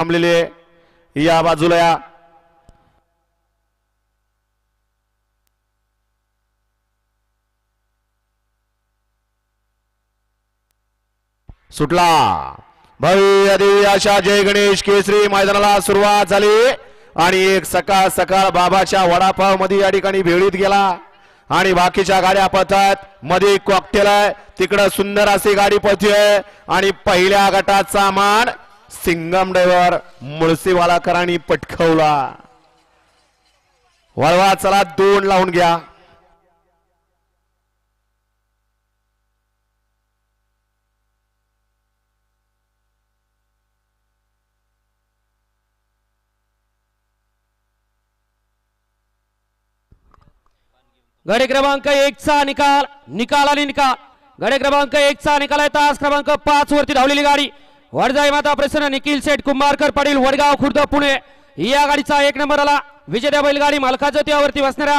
थांबलेले या बाजूला या सुटला भव्य दिव्य अशा जय गणेश केसरी मैदानाला सुरुवात झाली आणि एक सकाळ सकाळ बाबाच्या वडापाव मध्ये या ठिकाणी भेळीत गेला आणि बाकीच्या गाड्या पळतात मध्ये कॉकटेल आहे तिकडे सुंदर अशी गाडी पळते आणि पहिल्या गटाचा मान सिंगम ड्रायव्हर मुळशीवालाकरांनी पटकावला वळवा चला 2 लावून घ्या गडे क्रमांक 1 चा निकाल आणि निकाल गडे क्रमांक 1 चा निकाल आहे तास क्रमांक 5 वरती धावलेली गाडी वडजाई माता प्रसन्न निखिल शेठ कुंभारकर पाटील वडगाव खुर्द पुणे या गाडीचा 1 नंबर आला विजेत्या बैलगाडी मालकाच्या त्यावरती बसणाऱ्या